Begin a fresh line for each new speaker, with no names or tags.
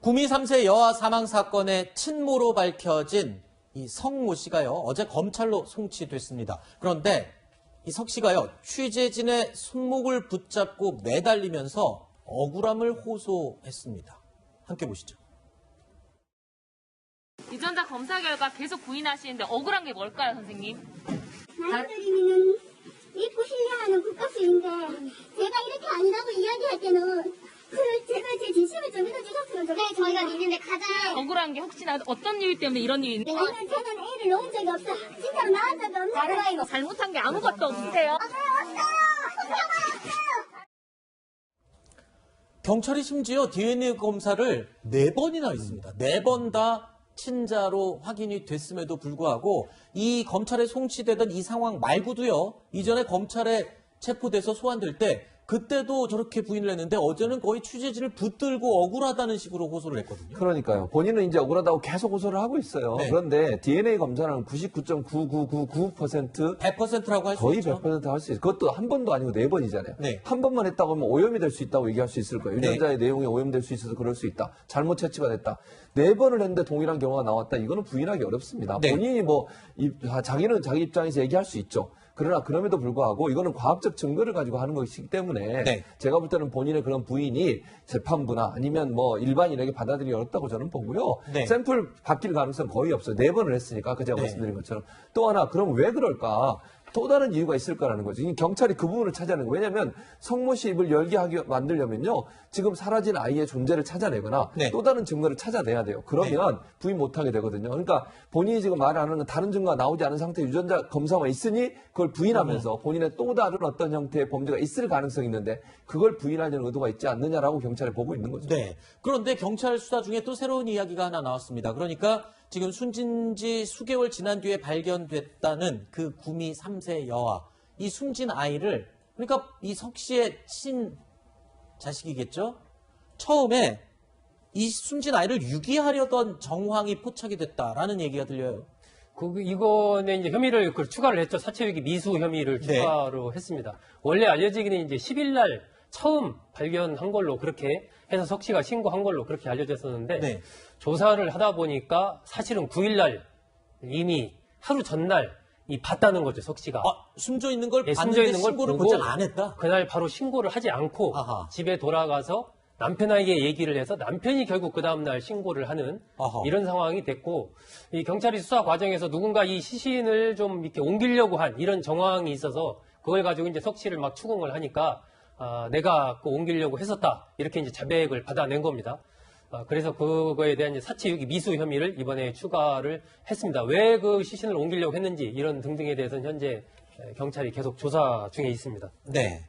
구미 3세 여아 사망 사건의 친모로 밝혀진 이 성모 씨가요, 어제 검찰로 송치됐습니다. 그런데 이 석 씨가요, 취재진의 손목을 붙잡고 매달리면서 억울함을 호소했습니다. 함께 보시죠.
유전자 검사 결과 계속 부인하시는데 억울한 게 뭘까요, 선생님?
나이들이면 입고 신뢰하는 국가수인데 제가 이렇게 아니라고 이야기할 때는 제가 제 진심을 좀 믿어주셨으면 좋겠어요. 네, 저희가 믿는데 가장
억울한 게 혹시나 어떤 일 때문에 이런 일이 있는 거예요?
저는 애를 놓은 적이 없어요. 진짜로 낳은 적이 없는데
잘못한 게 아무것도 없으세요?
없어요.
경찰이 심지어 DNA 검사를 4번이나 했습니다. 4번 다 친자로 확인이 됐음에도 불구하고 이 검찰에 송치되던 이 상황 말고도요, 이전에 검찰에 체포돼서 소환될 때 그때도 저렇게 부인을 했는데 어제는 거의 취재진을 붙들고 억울하다는 식으로 호소를 했거든요.
그러니까요. 본인은 이제 억울하다고 계속 호소를 하고 있어요.
네.
그런데 DNA 검사는 99.9999%
100%라고 할 수
거의
있죠.
100% 할 수 있어요. 그것도 한 번도 아니고 4번이잖아요.
네.
한 번만 했다고 하면 오염이 될 수 있다고 얘기할 수 있을 거예요.
네.
유전자의 내용이 오염될 수 있어서 그럴 수 있다. 잘못 채취가 됐다. 4번을 했는데 동일한 경우가 나왔다. 이거는 부인하기 어렵습니다.
네.
본인이 자기는 자기 입장에서 얘기할 수 있죠. 그러나 그럼에도 불구하고 이거는 과학적 증거를 가지고 하는 것이기 때문에
네.
제가 볼 때는 본인의 그런 부인이 재판부나 아니면 일반인에게 받아들이기 어렵다고 저는 보고요.
네.
샘플 바뀔 가능성 거의 없어요. 4번을 했으니까 아까 제가
네.
말씀드린 것처럼. 또 하나 그럼 왜 그럴까? 또 다른 이유가 있을 거라는 거죠. 경찰이 그 부분을 찾아내는 거예요. 왜냐하면 성모 씨 입을 열게 만들려면요. 지금 사라진 아이의 존재를 찾아내거나
네.
또 다른 증거를 찾아내야 돼요. 그러면 부인 못하게 되거든요. 그러니까 본인이 지금 말 안 하는 건 다른 증거가 나오지 않은 상태 유전자 검사만 있으니 그걸 부인하면서 본인의 또 다른 어떤 형태의 범죄가 있을 가능성이 있는데 그걸 부인하려는 의도가 있지 않느냐라고 경찰이 보고 있는 거죠.
네. 그런데 경찰 수사 중에 또 새로운 이야기가 하나 나왔습니다. 그러니까 지금 숨진 지 수개월 지난 뒤에 발견됐다는 그 구미 3세 여아, 이 숨진 아이를, 그러니까 이 석 씨의 자식이겠죠? 처음에 이 숨진 아이를 유기하려던 정황이 포착이 됐다라는 얘기가 들려요.
이거는 이제 혐의를 추가를 했죠. 사체유기 미수 혐의를
네.
추가로 했습니다. 원래 알려지기는 이제 10일 날 처음 발견한 걸로 그렇게 해서 석 씨가 신고한 걸로 그렇게 알려졌었는데
네.
조사를 하다 보니까 사실은 9일 날 이미 하루 전날 봤다는 거죠, 석 씨가.
숨져 있는 걸
예,
봤는데
숨져 있는 걸
신고를
보고
곧장 안 했다?
그날 바로 신고를 하지 않고
아하.
집에 돌아가서 남편에게 얘기를 해서 남편이 결국 그 다음날 신고를 하는
아하.
이런 상황이 됐고, 이 경찰이 수사 과정에서 누군가 이 시신을 좀 이렇게 옮기려고 한 이런 정황이 있어서 그걸 가지고 이제 석 씨를 막 추궁을 하니까 내가 옮기려고 했었다, 이렇게 이제 자백을 받아낸 겁니다. 그래서 그거에 대한 이제 사체유기 미수 혐의를 이번에 추가를 했습니다. 왜 그 시신을 옮기려고 했는지 이런 등등에 대해서는 현재 경찰이 계속 조사 중에 있습니다.
네.